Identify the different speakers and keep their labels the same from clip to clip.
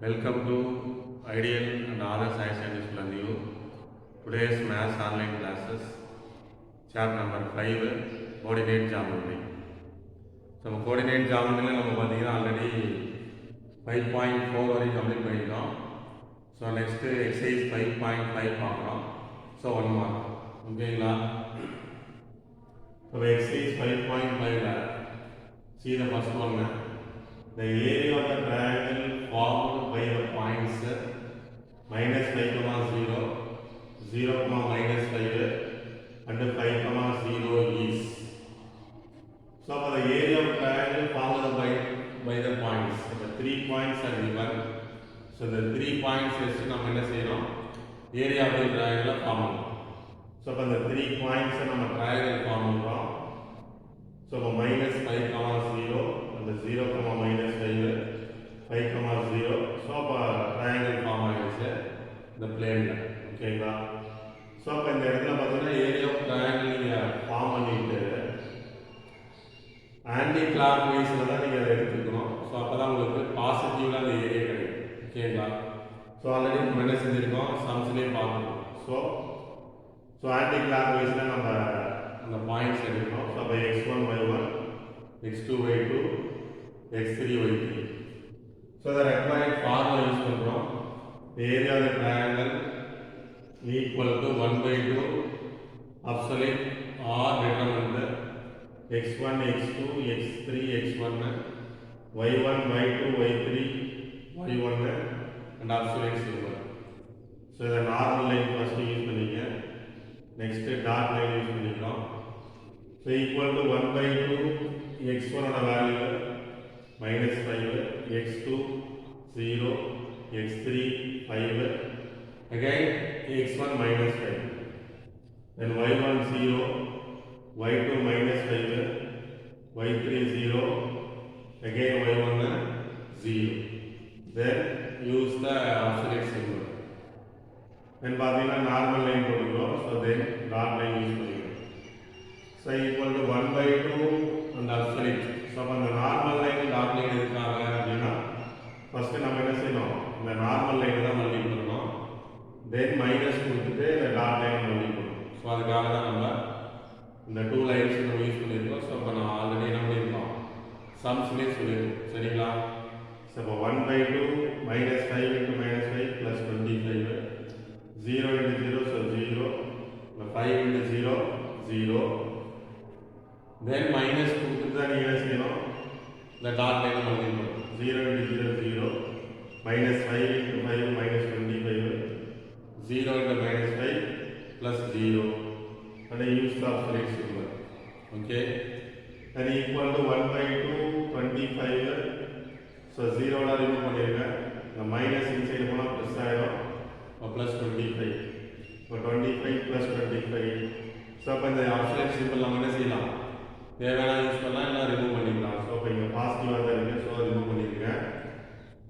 Speaker 1: Welcome to Ideal and other science and useful you. Today's maths online classes, chapter number 5, coordinate geometry. So, coordinate geometry we already 5.4 வரைக்கும் complete பண்ணிட்டோம். So next exercise 5.5 பார்க்குறோம். So 1 mark ஓகேங்களா? இப்போ exercise 5.5 see the first one. The area of the triangle formed by the points minus 5, 0, 0, minus 5 and 5, 0 is. So for the area of triangle formed by the points, so the 3 points are given. So the 3 points is நம்ம என்ன செய்யணும், area of the triangle form பண்ணணும். So for the 3 points நம்ம triangle form பண்றோம். So for minus 5, 0 and 0, minus 5, 5, 0. So for triangle form ஆயிடுச்சு இந்த பிளேன்ல. ஓகேங்களா? So அப்போ இந்த இடத்துல பார்த்தீங்கன்னா ஏரியா ஆஃப் ட்ரையாங்கிள் நீங்கள் ஃபார்ம் பண்ணிட்டு ஆன்டி கிளாக் வைஸில் தான் நீங்கள் அதை எடுத்துக்கணும். ஸோ அப்போ தான் உங்களுக்கு பாசிட்டிவ்ல அந்த ஏரியா கிடைக்கும். ஓகேங்களா? ஸோ ஆல்ரெடி நம்ம என்ன செஞ்சுருக்கோம், சம்ஸ்லேயே பார்க்கணும். ஸோ ஆன்டி கிளாக் வைஸில் நம்ம அந்த பாயிண்ட்ஸ் எடுக்கணும். ஸோ அப்போ x1 y1, x2 y2, x3 y3. So the required formula use பண்ணுறோம். Area of the triangle equal to 1/2 absolute or determine x1 x2 x3 x1 y1 y2 y3 y1 and absolute symbol. So the normal line first use பண்ணிங்க, next dot line use பண்ணிக்கலாம். So equal to 1/2 x1 ஓட value -5, x2 0, x3 5, again x1 -5, then y1 0, y2 -5, y3 0, again y1 0. Then use the absolute symbol. Then பாத்தீங்கன்னா normal line போடுறோம். So then dot line use பண்ணிக்கிறோம். So equal to 1/2 and absolute. So அந்த normal line dot line எதுக்காக அப்படின்னா first நம்ம என்ன செய்யணும், இந்த normal line தான் மல்டிப்ளை பண்ணணும். தென் மைனஸ் கொடுத்துட்டு இந்த டாட் லைன் மல்டிப்ளை பண்ணணும். ஸோ அதுக்காக தான் நம்ம இந்த 2 லைன்ஸ் நம்ம யூஸ் பண்ணியிருக்கோம். ஸோ இப்போ நான் ஆல்ரெடி என்ன பண்ணியிருக்கோம், சம்ஸ்லேயே சொல்லியிருக்கோம். சரிங்களா? ஸோ இப்போ 1/2 -5 × -5 + 25, 0 × 0, ஸோ 0, 5 × 0, 0. தென் மைனஸ் கொடுத்துட்டு தான் நீங்கள் என்ன செய்யணும், இந்த டாட் லைனை மல்டிப்ளை பண்ணணும். 0 × 0, 0, -5 × 5, -25, 0 × -5 plus 0 and use the absolute symbol. Okay, and equal to 1/2 25. So 0 ஓட ரிமூவ் பண்ணிருங்க, இந்த மைனஸ் இன்சைடு போனா பிளஸ் ஆயிடும், plus 25. So 25 plus 25. So அப்ப இந்த absolute symbol நம்ம என்ன செய்யலாம், தேவையான யூஸ் பண்ணலாம், இல்ல ரிமூவ் பண்ணிக்கலாம். So அப்ப இங்க பாசிட்டிவா தான் இருக்கு, so ரிமூவ் பண்ணிருங்க.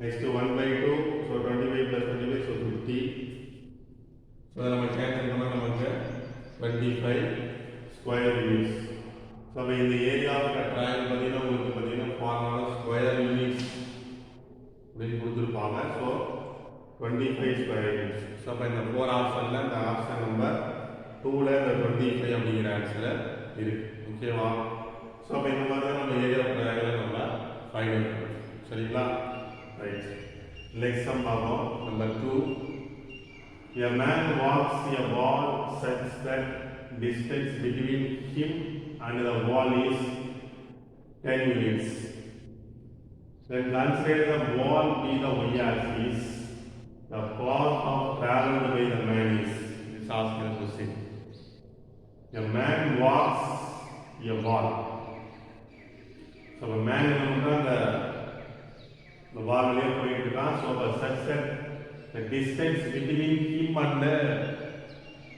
Speaker 1: Next 1/2, so 25 plus 25, so 50. So நம்ம கேன்சல் பண்ணா நமக்கு 25 ஸ்கொயர் யூனிட்ஸ். ஸோ அப்போ இந்த ஏரியா ஆஃப் ட்ரையாங்கிள் பார்த்தீங்கன்னா உங்களுக்கு பார்த்தீங்கன்னா ஃபார்முலா ஸ்கொயர் யூனிட்ஸ் அப்படின்னு கொடுத்துருப்பாங்க. So 25 square units. ஸோ அப்போ இந்த 4 ஆப்ஷனில் இந்த ஆப்ஷன் நம்பர் 2ல் இந்த 25 அப்படிங்கிற ஆன்சர் இருக்கு. ஓகேவா? ஸோ அப்போ இந்த மாதிரி தான் நம்ம ஏரியா ஆஃப் ட்ரையாங்கிளை நம்ம ஃபைண்ட் பண்ணணும். சரிங்களா? ரைட். நெக்ஸ்ட் சம் பார்ப்போம். Number 2. A man walks a wall such that distance between him and the wall is 10 units. Then consider the wall be the y-axis. The path of traveled by the man is. This asking a question. A man walks a wall. So a man is on the wall layer போயிட்டு இருக்கான். So such that the distance between him and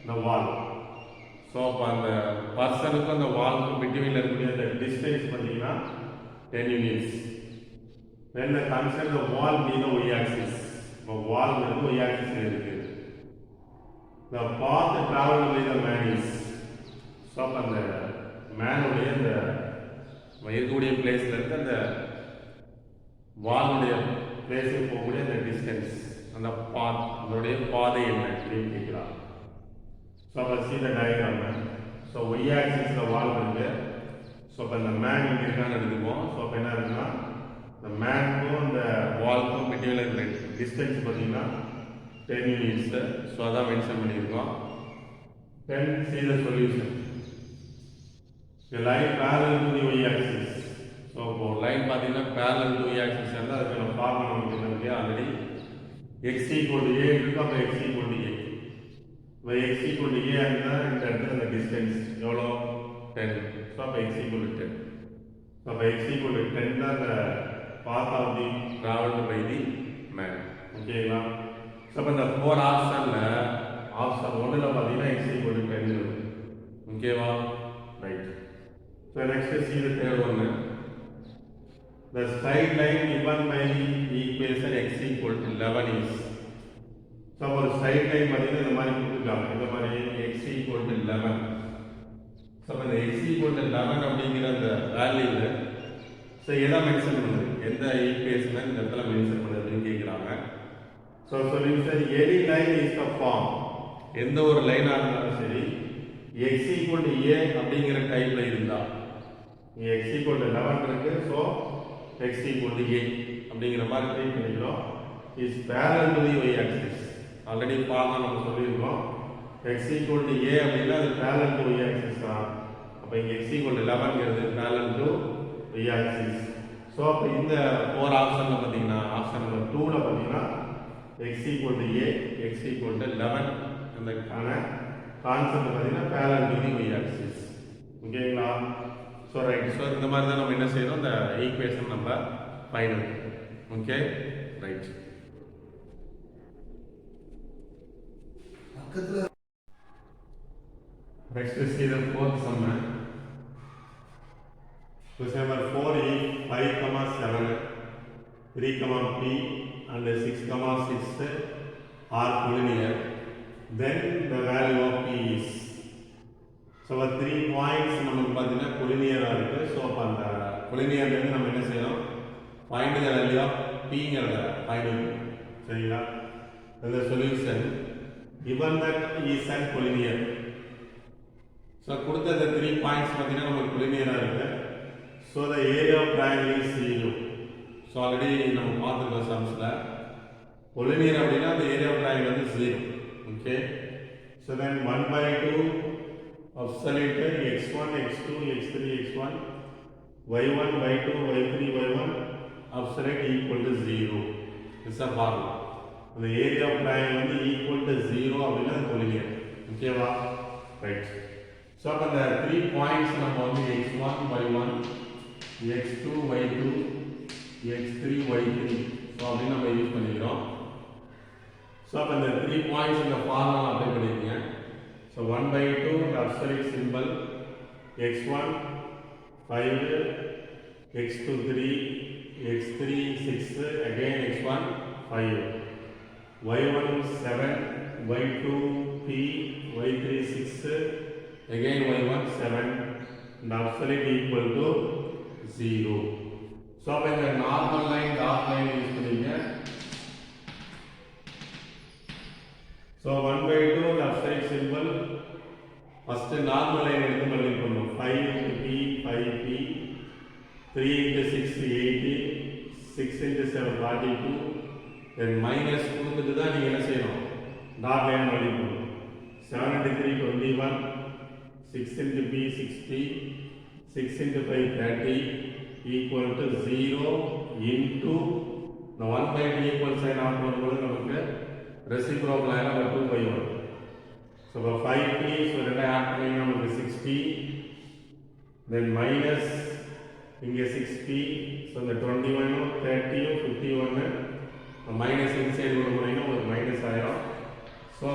Speaker 1: the wall. So அந்த பர்சனுக்கு அந்த வால்க்கு பிட்வீன்ல இருக்கக்கூடிய அந்த distance பார்த்தீங்கன்னா 10 units. Then consider the wall be the y-axis. இப்போ வால் வந்து y-axis இருக்கு. The path traveled by the man is. So அந்த மேனுடைய அந்த இருக்கக்கூடிய பிளேஸ்ல இருந்து அந்த வாலுடைய பிளேஸுக்கு போகக்கூடிய அந்த டிஸ்டன்ஸ் டிஸ்டன்ஸ், அந்த பாத், அதனுடைய பாதை என்ன அப்படின்னு கேட்கலாம். ஸோ அப்போ see the diagram. So y ஆக்சிஸில் வால் இருக்கு. ஸோ அப்போ இந்த மேன் இங்கே இருக்கான்னு எடுத்துப்போம். ஸோ அப்போ என்ன இருக்குன்னா இந்த மேனுக்கும் இந்த வால்க்கும் பிட்வீன் இருக்கிற டிஸ்டன்ஸ் பார்த்தீங்கன்னா 10 யூனிட்ஸு. ஸோ அதான் மென்ஷன் பண்ணியிருக்கோம். Then see the solution. The line parallel to the y axis. So இப்போ லைன் பார்த்தீங்கன்னா parallel to y axis இருந்தால் அதுக்கான ஃபார்முலா நமக்கு என்ன இருக்கு already x equal to a இருக்கு. அப்போ x equal to a. இப்போ x equal to a இருந்தால் இந்த இடத்துல அந்த டிஸ்டன்ஸ் எவ்வளோ 10. ஸோ அப்போ x equal to 10. ஸோ அப்போ x equal to 10 தான் இந்த path of the traveled by the man. ஓகேங்களா? ஸோ அப்போ இந்த 4 ஆப்ஷனில் ஆப்ஷன் 1ல் பார்த்தீங்கன்னா x equal to 10 இருக்கு. ஓகேவா? Right. So next see the third one. The straight line given by the equation x equal to 11 is. So ஒரு straight line பார்த்தீங்கன்னா இந்த மாதிரி கொடுத்துருக்காங்க. இந்த மாதிரி x equal to 11. ஸோ இந்த x equal to 11 அப்படிங்கிற அந்த வேல்யூவில் ஸோ எதை மென்ஷன் பண்ணுது, எந்த ஈக்குவேஷனை இந்த இடத்துல மென்ஷன் பண்ணுறதுன்னு கேட்குறாங்க. So solution any line is the form. எந்த ஒரு லைனாக இருந்தாலும் சரி x equal to a அப்படிங்கிற டைப்பில் இருந்தால் x equal to 11 இருக்கு. So x equal to a அப்படிங்கிற மாதிரி ட்ரீட் பண்ணிக்கிறோம். Is parallel to the y axis. Already formula நம்ம சொல்லியிருக்கோம். x equal to a அப்படின்னா அது parallel to y axis தான். அப்போ இங்கே x equal to 11ங்கிறது parallel to y axis. So அப்போ இந்த 4 ஆப்ஷனில் பார்த்தீங்கன்னா ஆப்ஷன் நம்பர் 2ல் பார்த்தீங்கன்னா x equal to a, x equal to 11 அந்த கான்செப்ட் பார்த்தீங்கன்னா parallel to the y axis. ஓகேங்களா? So right. ஸோ இந்த மாதிரி தான் நம்ம என்ன செய்யணும், இந்த ஈக்குவேஷன் நம்ம final. Okay right. Next we see the fourth sum. Question number 4 is 5, 7, 3, p and 6, 6 are collinear. Then the value of p is. So 3 points நமக்கு பார்த்தீங்கன்னா கொலினியராக இருக்குது. ஸோ அப்போ அந்த கொலினியர்லேருந்து நம்ம என்ன செய்யணும், ஃபைண்ட் த வேல்யூ ஆஃப் பிங்கிறத ஃபைண்ட் பண்ணணும். சரிங்களா? இந்த solution given that is an collinear. So கொடுத்த இந்த 3 பாயிண்ட்ஸ் பார்த்தீங்கன்னா நமக்கு கொலினியராக இருக்குது. So the area of triangle is 0. So already நம்ம பார்த்துருக்கோம் சம்ஸில் கொலினியர் அப்படின்னா அந்த ஏரியா ஆஃப் ட்ரையாங்கிள் வந்து 0. Okay. So then 1/2 obsolete x1, x2, x3, x1, y1, y2, y3, y1 obsolete equal to 0. This is a formula. The area of triangle வந்து equal to 0 அப்படின்னா collinear. ஓகேவா? Right. So அப்போ இந்த 3 points நம்ம வந்து x1, y1, x2, y2, x3, y3 so அப்படின்னு நம்ம use பண்ணிக்கிறோம். ஸோ அப்போ இந்த 3 பாயிண்ட்ஸ் இந்த ஃபார்முலா அப்ளை பண்ணிக்கங்க. So 1/2 the absolute symbol x1 5, x2 3, x3 6, again x1 5, y1 7, y2 p, y3 6, again y1 7, and absolute equal to 0. So when the normal line dot line use பண்ணீங்க. So 1/2 the absolute symbol first normal line எடுத்து multiply பண்ணுவோம். 5 into p 5p, 3 into 6 80, 6 into 7 42, then minus கொடுத்துட்டு தான் நீங்க என்ன செய்யணும், dot line multiply பண்ணணும். 7 into 3 21, 6 into p 60, 6 into 5 30 equal to 0 into the 1/2 equal sign out வரும்போது நமக்கு reciprocal ஆயிரம் 2/1. So 5p, so ரெண்டை ஆட் பண்ணினா நமக்கு 6p, then minus இங்கே 6p, so இந்த 21 30 51 minus inside கொண்டு போனீங்கன்னா ஒரு மைனஸ் ஆயிரும். So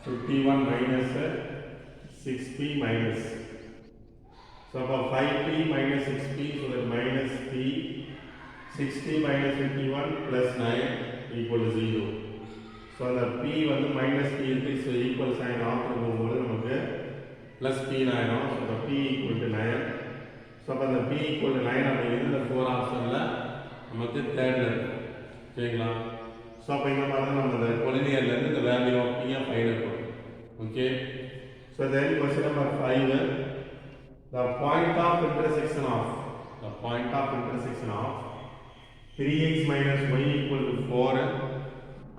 Speaker 1: 51 minus 6p minus. So 5p minus 6p, so that minus p, 60 minus 51 plus 9 equal to 0. So the p வந்து minus p இருக்கு. So equal sign ஆஃப்டர் போகும்போது நமக்கு plus p ஆயிடும். So the p equal to 9. So அப்போ அந்த p equal to 9 அப்படிங்கிறது இந்த 4 ஆப்ஷனில் நமக்கு தேர்டில் இருக்கு. சரிங்களா? ஸோ அப்போ இந்த மாதிரி தான் நம்ம இந்த கொலினியர்லேருந்து இந்த வேல்யூ ஆஃப் பி ஃபைண்ட் பண்ணுறோம். Okay, so then question number 5, the point of intersection of 3x minus y equal to 4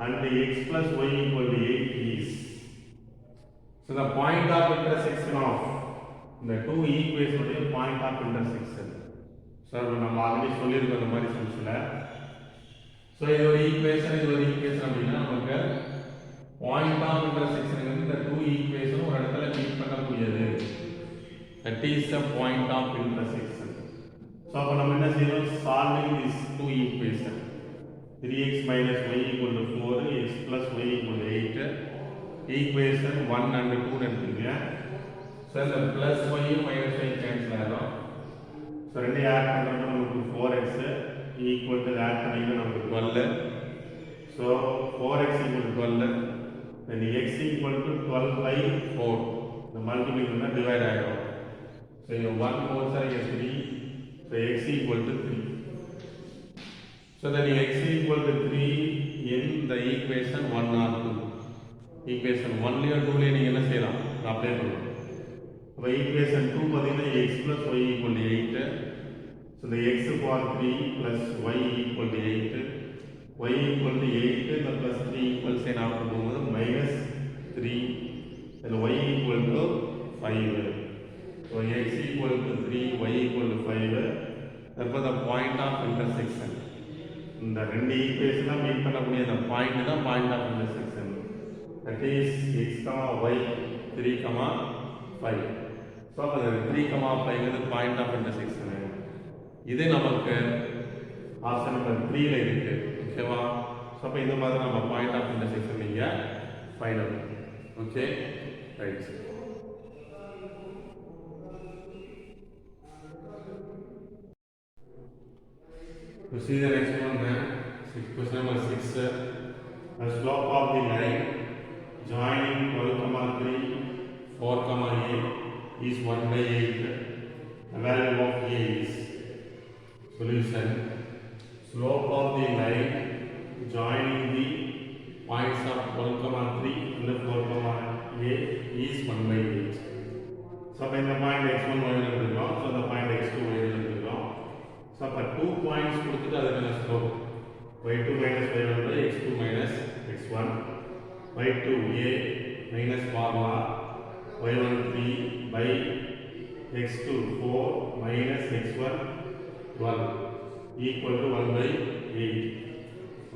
Speaker 1: and x plus y equal to 8 is. So the point of intersection of the two equations is point of intersection. So நம்ம already சொல்லியிருக்கோம் இந்த மாதிரி சம்ஸ்ல. So இது ஒரு equation அப்படின்னா நமக்கு point of intersection இந்த two ஈக்குவேஷனும் ஒரு இடத்துல மீட் பண்ணக்கூடியது. That is the point of intersection. So அப்போ நம்ம என்ன செய்யணும், solving this two equation 3x minus y equal to 4 x plus y equal to 8 equation 1 and 2 எடுத்துங்க. So இந்த plus y minus y cancel ஆகும். So ரெண்டு add பண்ணுறோம் நமக்கு 4x equal to ஆட் பண்ணிங்கன்னா நமக்கு 12. So 4x equal to 12 then x equal to 12 by 4. The multiplication divide ஆகும். So you 1 4 is 3. So x equal to 3. So then x equal to 3 in the equation 1 or 2. Equation 1 or 2 ல நீங்க என்ன செய்யலாம், apply பண்ணலாம். அப்ப equation 2 பாத்தீங்கன்னா x plus y equal to 8. So the x for 3 plus y equal to 8. Y equal to 8 the plus 3 equal sign after போகும்போது minus 3. Then y equal to 5. So x equal to 3, y equal to 5. Therefore the point of intersection. இந்த ரெண்டு ஈக்குவேஷனை meet பண்ணக்கூடிய அந்த point தான் point of intersection. That is x, y 3, 5. So அப்போ 3, 5 வந்து point of intersection. இது நமக்கு ஆப்ஷன் நம்பர் 3ல இருக்கு. ஓகேவா? ஸோ அப்போ இந்த மாதிரி நம்ம பாயிண்ட் ஆஃப் இன்டர்செக்ஷன் நீங்கள் find out. Okay, right. To see the next one, question number 6. The slope of the line joining 12, 3, 4, 8 is 1 by 8. The value of a is. Solution. Slope of the line joining the points of 12, 3 and 4, 8 is 1 by 8. So, in the point x1 y1 so the point x2 y1. So, for 2 points கொடுத்துட்டு அதுக்கான slope y2 minus y1 by x2 minus x1 y2a minus formula y1 3 by x2 4 minus x1 12 equal to 1 by 8.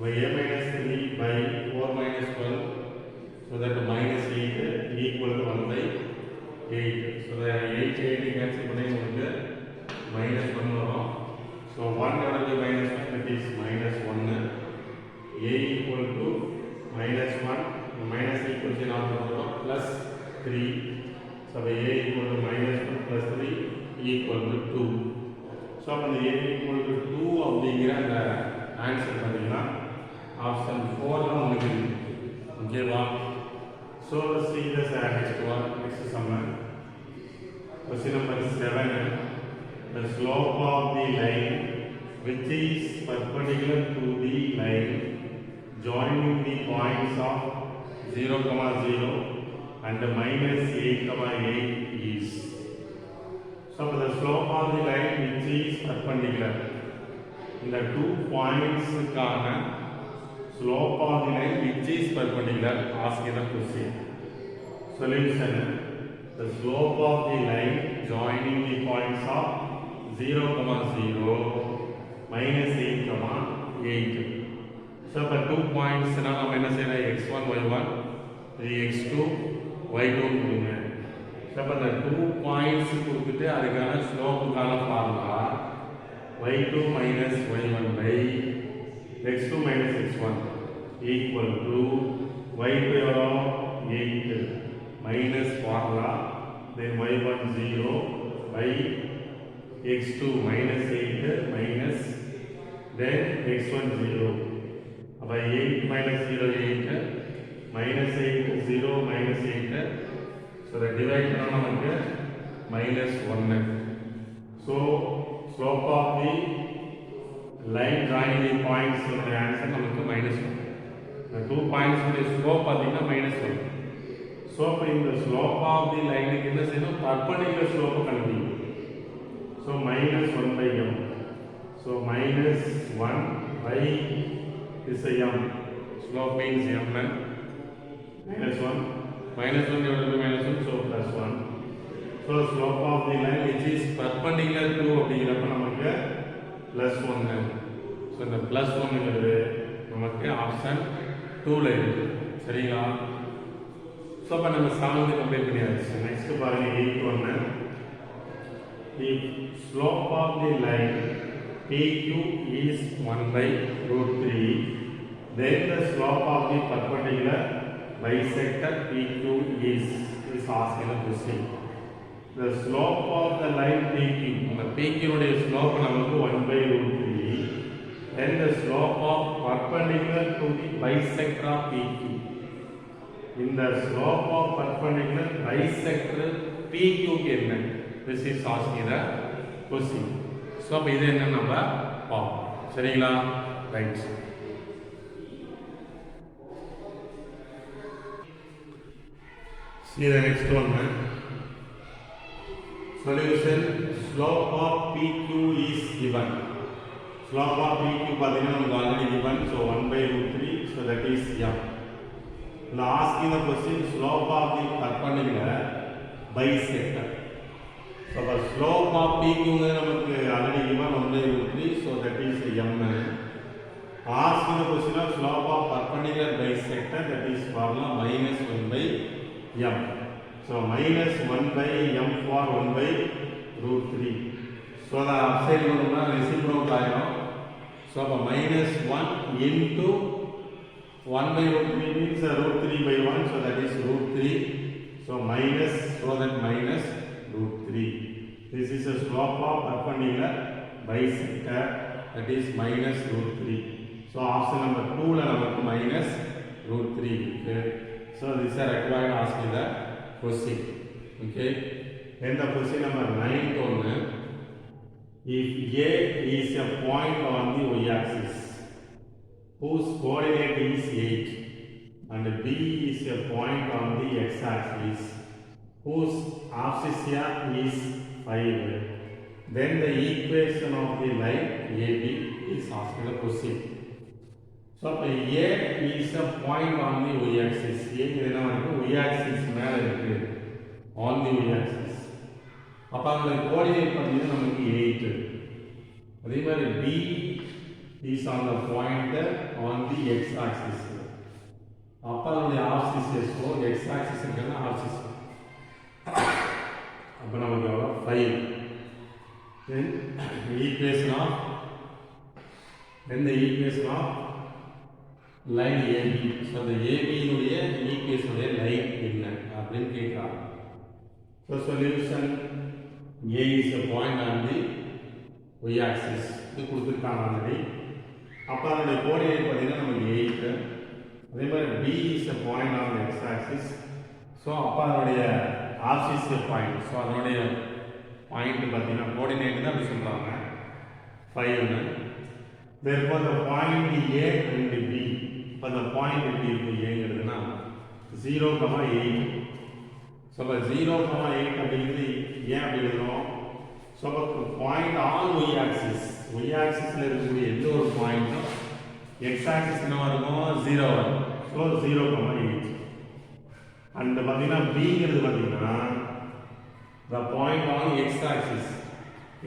Speaker 1: y a minus 3 by 4 minus 12 so that minus 8 equal to 1 by 8. So, the 8 cancel பண்ணி உங்களுக்கு minus 1 வரும். So 1 divided by minus 1 that is minus 1. A equal to minus 1 minus equal to plus 3. So A equal to minus 1 plus 3 equal to 2. So when A equal to 2 அப்படிங்கிற அந்த answer பார்த்தீங்கன்னா option 4 தான் உங்களுக்கு ஓகேவா? So see this next one, next sum. Question number 7. The slope of the line which is perpendicular to the line joining the points of 0, 0 and minus 8, 8 is. So the slope of the line which is perpendicular. In the 2 points slope of the line which is perpendicular, ask the question. Solution. The slope of the line joining the points of 0, 0 minus 8, 8. So for 2 points now we என்ன செய்யலாம், x1 y1 x2 y2 கொடுங்க. So for the 2 points கொடுத்துட்டு அதுக்கான ஸ்லோப்புக்கான formula y2 minus y1 by x2 minus x1 equal to y2 எவ்வளோ 8 minus formula then y1 0 by x2 minus 8 minus then x1 0 by 8 minus 0 8 minus 8 0 minus 8 so the divide பண்ணா நமக்கு minus 1. So slope of the line joining the points the answer நமக்கு minus 1. 2 points உடைய slope பார்த்தீங்கன்னா -1. So இப்போ இந்த slope of the லைனுக்கு என்ன செய்யணும், பர்பண்டிகுலர் ஸ்லோப்பை கண்டுபிடிக்கணும். So -1/m. So -1 by this m. Slope means m and -1 divided by -1, so +1. So slope of the line which is perpendicular to அப்படிங்கிறப்ப நமக்கு +1. ஸோ இந்த +1ங்கிறது நமக்கு ஆப்ஷன் 2ல இருக்கு. சரிங்களா? ஸோ அப்போ நம்ம 7th கம்ப்ளீட் பண்ணியாச்சு. நெக்ஸ்ட் பாருங்க 8th. If slope of the line PQ is 1/√3, then the slope of the perpendicular bisector PQ is asking the question. The slope of the line PQ, the PQ உடைய slope நமக்கு 1/√3, then the slope of perpendicular to the bisector of PQ. In the slope of perpendicular bisector PQ க்கு என்ன? This is asking the question. So அப்ப இது என்ன நம்ம பார்ப்போம். சரிங்களா? Right. See the next one. Solution. Slope of PQ is given. Slope of PQ பார்த்தீங்கன்னா நமக்கு already given, so 1/√3, so that is m. Now asking the question, slope of the perpendicular bisector. So the slope of PQ நமக்கு already given 1/√3, so that is m. Asking the question of slope of perpendicular bisector, that is formula -1/m. So -1/m for 1/√3. So the upside ஒன்றுனா reciprocal ஆயிடும். So அப்போ -1 into 1/√3 means √3/1, so that is √3. So that -√3. This is a slope of perpendicular bisector, that is -√3. So option number 2 la namakku -√3 irukku. So this is required asking the question. Okay. Then the question number 9th one. If A is a point on the y-axis whose coordinate is 8 and B is a point on the x-axis whose abscissa is 5, then the equation of the line AB is asking the question. So A is a point on the y-axis. A என்ன இருக்கு, y-axis மேல இருக்கு, on the y-axis. அப்ப அந்த coordinate பார்த்தீங்கன்னா நமக்கு 8. அதே மாதிரி B is on the point on the x-axis. அப்ப அதனுடைய ஆப்சிஸ் x-axis இருக்குன்னா ஆப்சிஸ். அப்ப நமக்கு எவ்வளோ 5. Then the equation of line AB. So the AB உடைய equation உடைய line என்ன அப்படின்னு கேட்கறாங்க. So solution, A is a point on the y-axis. இது கொடுத்துருக்காங்க ஆல்ரெடி. அப்போ அதனுடைய கோஆர்டினேட் பார்த்தீங்கன்னா நமக்கு 8. அதே மாதிரி B is a point on the x-axis. So அப்போ அதனுடைய ஆப்சிஸ் பாயிண்ட், ஸோ அதனுடைய பாயிண்ட் பார்த்தீங்கன்னா கோஆர்டினேட் தான் அப்படி சொல்கிறாங்க 5. Therefore the point A and B. இப்போ the point எப்படி இருக்கு ஏங்கிறதுனா 0,8. ஸோ இப்போ 0,8 அப்படிங்கிறது ஏன் அப்படி எழுதுறோம்? ஸோ அப்போ பாயிண்ட் ஆன் y-axis, y-axisல இருக்கக்கூடிய எந்த ஒரு பாயிண்ட்டும் x-axis என்னவா இருக்கும், 0 வரும். ஸோ 0,8. அண்ட் பார்த்தீங்கன்னா பிங்கிறது பார்த்தீங்கன்னா the point on x-axis,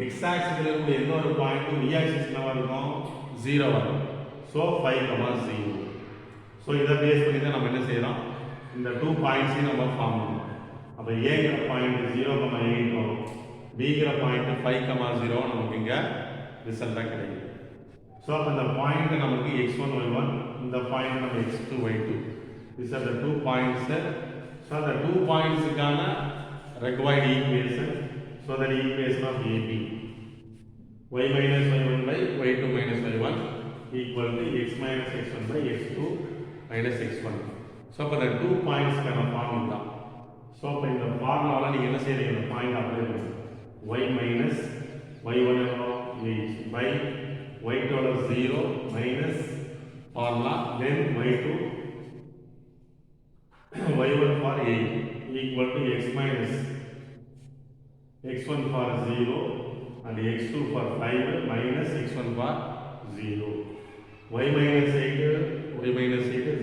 Speaker 1: x-axisல இருக்கக்கூடிய எந்த ஒரு பாயிண்ட்டும் y-axis என்னவா இருக்கும், 0 வரும். ஸோ 5,0. ஸோ இதை பேஸ் பண்ணி தான் நம்ம என்ன செய்யறோம், இந்த 2 பாயிண்ட்ஸையும் நம்ம ஃபார்ம் பண்ணணும். அப்போ ஏங்கிற பாயிண்ட் 0,8 வரும், பிங்கிற பாயிண்ட் 5,0 நமக்கு இங்கே ரிசல்ட்டாக கிடைக்கும். ஸோ அப்போ இந்த பாயிண்ட் நமக்கு x1 y1, இந்த பாயிண்ட் நம்ம x2 y2. These are the 2 points. So the 2 points-க்கான required equation. So that equation of AB, y minus y1 by y2 minus y1 equal to x minus x1 by x2 minus x1. So அப்போ the 2 points-க்கான formula தான். So அப்போ இந்த ஃபார்முலாவில் நீங்கள் என்ன செய்யறீங்க, இந்த point apply பண்ணுங்க. y minus y1 8 by y2 0 minus formula, then y2 y1 for 8 equal to x minus x1 for 0 and x2 for 5 minus x1 for 0. Y minus 8,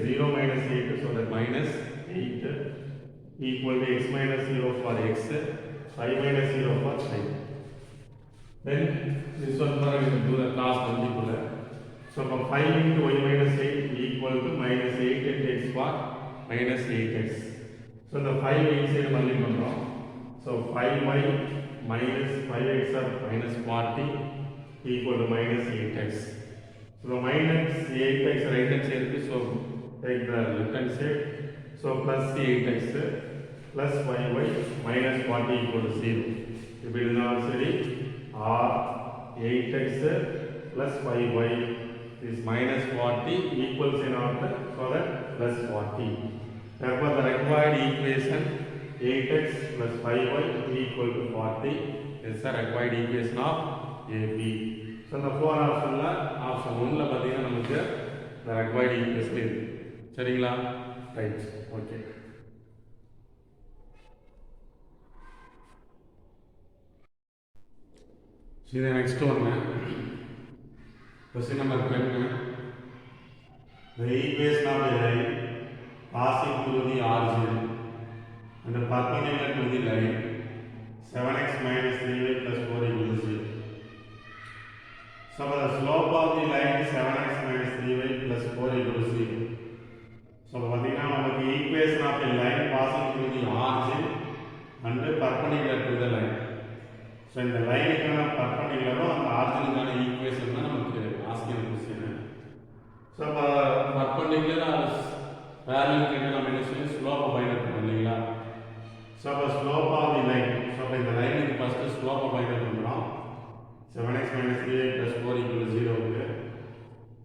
Speaker 1: 0 minus 8, so that minus 8 equal to x minus 0 for x, 5 minus 0 for 5. Then this one for we will do the class multiple. So from 5 into y minus 8 equal to minus 8 into x for minus 8x. So the 5 inside multiple. So 5y minus 5x or minus 40 equal to minus 8x. So the minus 8x right hand side, so take the left hand side. So plus 8x plus 5y minus 40 equal to 0. If it is also or 8x plus 5y is minus 40 equals in order, so that plus 40. Therefore the required equation 8x plus 5y equal to 40 is the required equation of AB. So the 4 option la option 1 la pathina namakku the required equation idu. Seriyala? Right. Okay. See the next one. Question number 10. The equation of a line passing through the origin and perpendicular to the line 7x minus 3y plus 4 equal to 0. So the slope of the line is 7x minus 3y plus 4 equal to 0. So the equation of a line passing through the origin and perpendicular to the line. So in the line perpendicular and the origin equation is asking the question. So perpendicular or parallel slope of line. So the slope of the line. So in the line is first slope of line 7x minus 3y plus 4 equal to 0.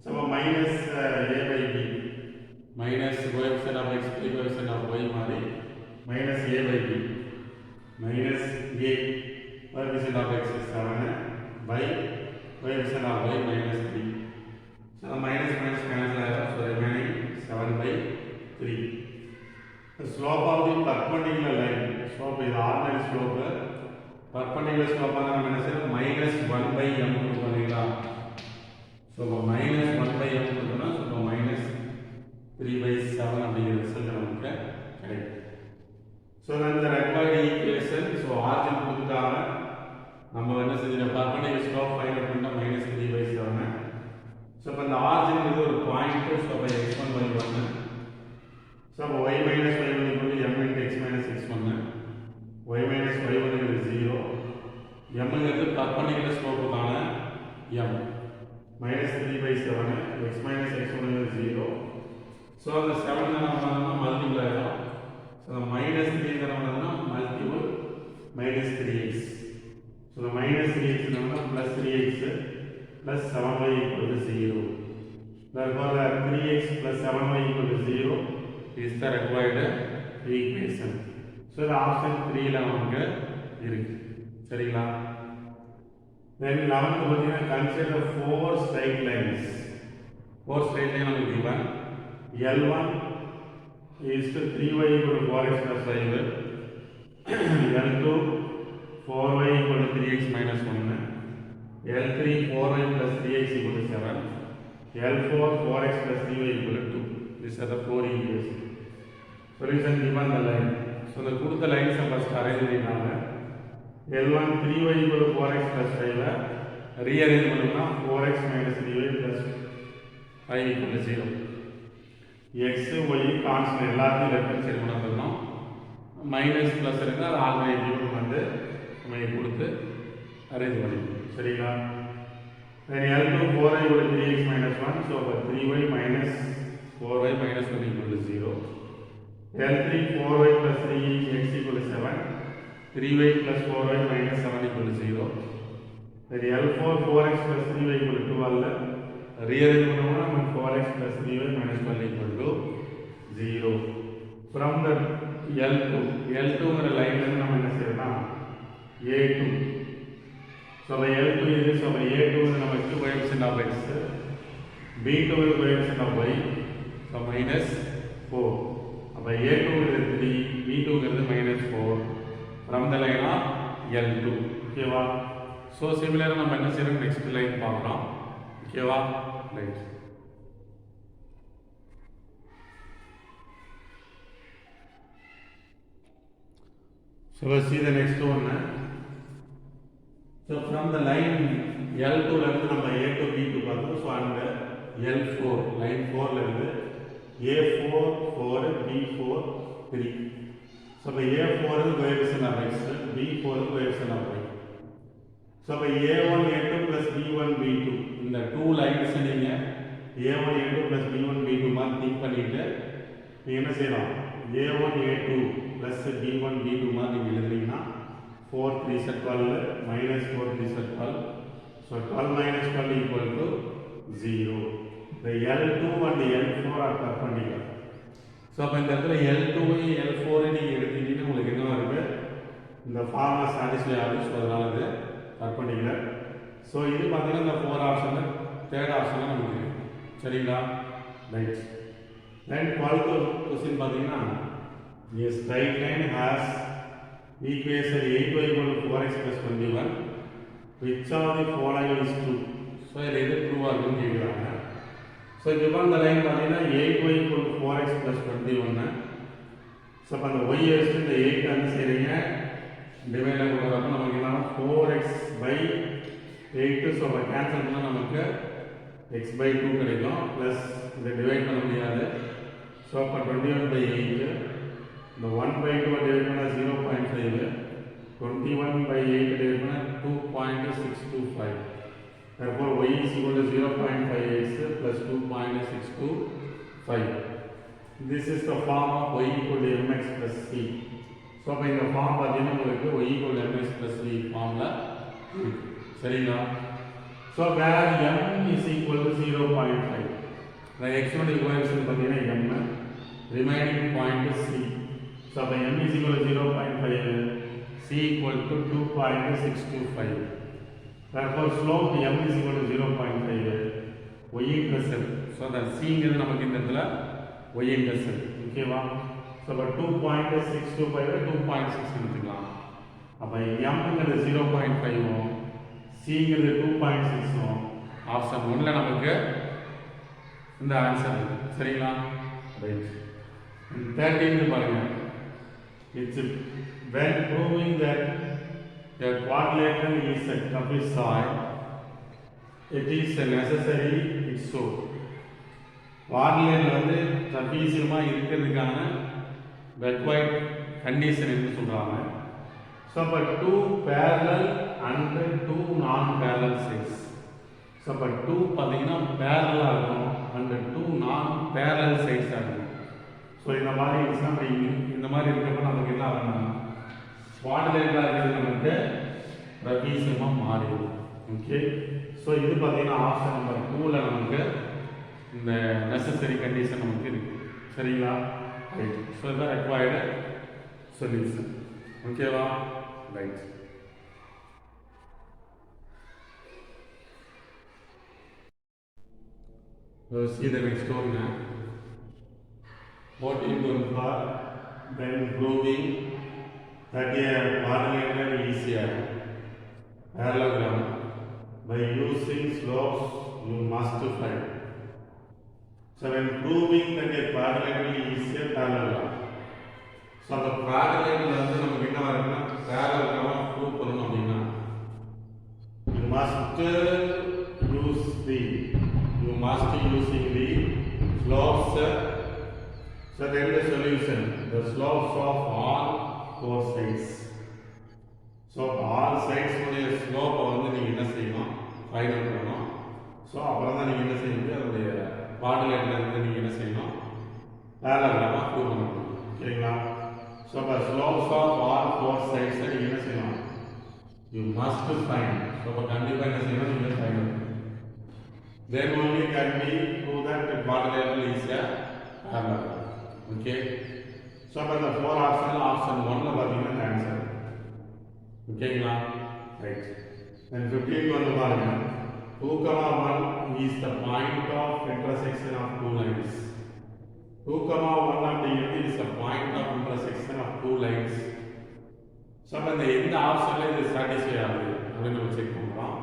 Speaker 1: So minus a by b minus coefficient of x plus coefficient of y minus a by b minus a coefficient of x is 7 by coefficient of y minus 3. So the minus cancel, so remaining 7 by 3. The slope of the perpendicular line, slope is ordinary slope. Perpendicular slope minus 1 by m. So minus 1 by m, so minus 3 by 7 result. So then the required equation, so origin perpendicular slope find out minus 3 by 7. So when the origin is a point, so by x1 by 1. So y minus y1 equal to m into x minus x1. Y minus y1 is 0. M is perpendicular slope m. Minus 3 by 7. X minus x1 is 0. So the 7 multiply. So the minus 3 is multiple minus 3x. So the minus 3x plus 3x plus 7y equal to 0. Therefore the 3x plus 7y equal to 0 is the required equation. So the option 3 la namakku irukku. Seriyala? Then 11th consider 4 straight lines. 4 straight lines are given. L1 is to 3y equal to 4x plus 5. L2 4y equal to 3x minus 1. L3 4y plus 3x equal to 7. L4 4x plus 3y equal to 2. These are the 4 equations. Solution given the line. So the good the lines are first arranged in L1 3y equal to 4x plus 5. Rearrange 4x minus 3y plus 5 equal to 0. X, y constant எல்லாத்தையும் left hand side கொண்டு வந்துடணும். Minus plus இருந்தால் alternative வந்து நம்ம கொடுத்து arrange பண்ணிக்கணும். சரிங்களா? Then L2 4y equal to 3x minus 1. So 3y minus 4y minus 1 equal to 0. L3 4y plus 3x equal to 7. 3y plus 4y minus 7 equal to 0. Then L4 4x plus 3y equal to 12. Rearrange 4x plus 3y minus 1 equal to 0. From the L2 line A2. So by L2 is so by A2 is coefficient of x. B2 is coefficient of y. So minus 4. அப்போ A2 3, B2 -4 from the line of L2. ஓகேவா? So சிமிலராக நம்ம என்ன செய்யறோம், next line பார்க்குறோம். ஓகேவா? Right. So let's see the next one. So from the line L2 இருந்து நம்ம A to B2 பார்த்தோம். So and L4 line 4 இருந்து A4 4 B4 3. So by A4 is coefficient of x, B4 is coefficient of y. So by A1 A2 plus B1 B2 இந்த 2 lines நீங்க A1 A2 plus B1 B2 மாதிரி think பண்ணிட்டு நீங்க என்ன செய்யலாம், A1 A2 plus B1 B2 மாதிரி நீங்க எழுதுறீங்கன்னா 4 3 12 minus 4 3 12. So 12 minus 12 equal to 0. The L2 and L4 are perpendicular. So அப்போ இந்த இடத்துல L2 L4 நீங்கள் எடுத்துக்கிட்டீங்கன்னா உங்களுக்கு என்ன வருது, இந்த ஃபார்முலா சாட்டிஸ்ஃபை ஆகுது. ஸோ அதனால இது பர்பண்டிகுலர். ஸோ இது பார்த்தீங்கன்னா இந்த 4 ஆப்ஷன் தேர்ட் ஆப்ஷன் நமக்கு இருக்கு. சரிங்களா? ரைட். தென் 12th கொஸ்டின் பார்த்தீங்கன்னா, a straight line has equation 8y = 4x + 21. Which of the following is true? So இதில் எது ட்ரூவாக இருக்குன்னு கேட்குறாங்க. ஸோ given the line பார்த்தீங்கன்னா 8y = 4x + 21. ஸோ அப்போ அந்த y வச்சுட்டு இந்த 8 வந்து செய்கிறீங்க டிவைடில் கொடுக்குறப்ப நமக்கு என்ன 4x/8. ஸோ அப்போ கேன்சல் பண்ணால் நமக்கு x/2 கிடைக்கும். ப்ளஸ் இதை டிவைட் பண்ண முடியாது. ஸோ அப்போ 21/8 இந்த 1/2 டிவைட் பண்ணால் 0.5, 21/8 டிவைட் பண்ணால் 2.625. Therefore y is equal to 0.5x plus 2.625. This is the form of y equal to mx plus c. So அப்போ இந்த ஃபார்ம் பார்த்தீங்கன்னா உங்களுக்கு y equal to mx plus c ஃபார்மில் இருக்கு. சரிங்களா? So where m is equal to 0.5. இந்த x-உடைய coefficient பார்த்தீங்கன்னா m, remaining point c. So அப்போ m is equal to 0.5, c equal to 2.625. Therefore slope m is equal to 0.5, y intercept. So that c ங்கிறது நமக்கு இந்த இடத்துல y intercept. ஓகேவா? So அப்போ 2.625 2.6 எடுத்துக்கலாம். அப்போ m ங்கிறது 0.5 c ங்கிறது 2.6. ஆப்ஷன் 1ல நமக்கு இந்த ஆன்சர் இருக்கு. சரிங்களா? ரைட். 13 பாருங்க. It's when proving that a quadrilateral is a trapezoid, it is necessary it show. quadrilateral வந்து ட்ரபீசியமா இருக்கிறதுக்கான required condition என்று சொல்றாங்க. So அப்ப 2 parallel and 2 non-parallel sides. So அப்ப 2 பாத்தீங்கன்னா parallel ஆகும் and 2 non-parallel sides ஆகும். So இந்த மாதிரி எக்ஸாம்பிள் இந்த மாதிரி இருக்கப்ப நமக்கு என்ன ஆகும்னா quadrilateral இருக்கிறது நமக்கு ட்ரபீசியமா மாறிடும். ஓகே. ஸோ இது பார்த்தீங்கன்னா ஆப்ஷன் நம்பர் 2ல நமக்கு இந்த நெசசரி கண்டிஷன் நமக்கு இருக்கு. சரிங்களா? ரைட். ஸோ இதுதான் ரெக்வயர்டு சொல்யூஷன். ஓகேவா? Right. See the next one. What is going for when proving that a quadrilateral is a parallelogram by using slopes you must find. So when proving that a quadrilateral is a parallelogram, so the quadrilateral வந்து நமக்கு என்ன வரும்னா parallelogram prove பண்ணனும் அப்படினா you must using the slopes. So then the solution, the slopes of all 4 sides. So all sides உடைய slope வந்து நீங்க என்ன செய்யணும், ஃபைண்ட் அவுட் பண்ணணும். ஸோ அப்புறம் தான் நீங்க என்ன செய்யணும், அதோடைய குவாட்ரிலேட்டரல் இருந்து நீங்க என்ன செய்யணும், பேரலோகிராமா ப்ரூவ் பண்ணணும். சரிங்களா? ஸோ அப்போ ஸ்லோப்ஸ் ஆஃப் ஆல் 4 சைட்ஸை நீங்க என்ன செய்யணும், யூ மஸ்ட் ஃபைண்ட். ஸோ அப்போ கண்டிப்பாக என்ன செய்யணும், நீங்கள் find out. Then only can be prove that the quadrilateral is a parallelogram. Okay. So அப்போ இந்த 4 ஆப்ஷனில் ஆப்ஷன் 1ல பார்த்தீங்கன்னா ஆன்சர். ஓகேங்களா? ரைட். தென் 15 வந்து பாருங்க. 2,1 is the point of intersection of two lines. 2,1 அப்படிங்கிறது is the point of intersection of two lines. So அப்போ இந்த எந்த ஆப்ஷனில் இது சாட்டிஸ்ஃபை ஆகுது அப்படின்னு நம்ம செக் பண்ணுறோம்.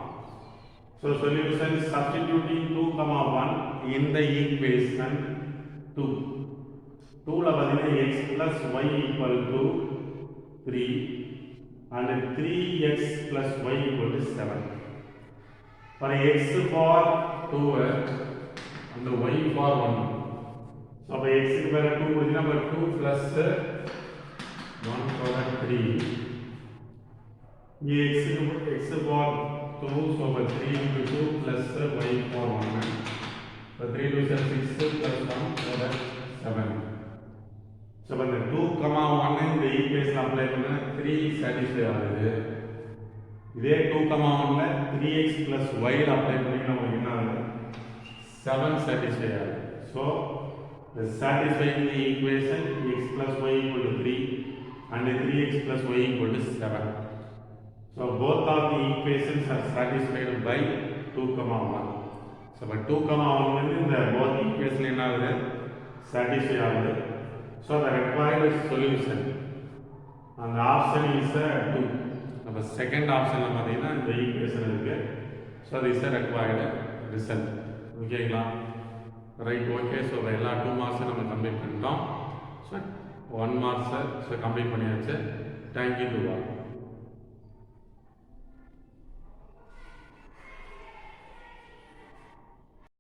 Speaker 1: So solution substituting 2, 1 in the equation 2. 2ல பார்த்தீங்கன்னா x plus y equal to 3 and 3x plus y equal to 7. For x for 2 and y for 1. So by x க்கு பதிலா 2 கொடுத்தீங்கன்னா அப்ப 2 plus 1 power 3. இங்க x for 2 so by 3 into 2 plus y for 1. So 3 to 6 plus 1 power 7. So when 2, 1 இந்த equation apply பண்ணா 3 satisfy ஆகுது. இதே 2, 1ல 3x plus y ல அப்ளை பண்ணீங்கன்னா நமக்கு என்ன ஆகுது? 7 satisfy ஆகுது. So the satisfying the equation x plus y equal to 3 and 3x plus y equal to 7. So both of the equations are satisfied by 2, 1. So by 2, 1 வந்து இந்த both equation என்ன ஆகுது? Satisfy ஆகுது. So the required solution and the option is 2. நம்ம second ஆப்ஷன்ல பார்த்தீங்கன்னா இந்த equation இருக்கு. ஸோ அது இஸ் ரெக்வயர்டு ரிசல்ட். ஓகேங்களா? Right, okay. ஸோ எல்லா 2 மார்க்ஸும் நம்ம கம்ப்ளீட் பண்ணிட்டோம். ஸோ 1 மார்க்ஸை கம்ப்ளீட் பண்ணியாச்சு. Thank you to all.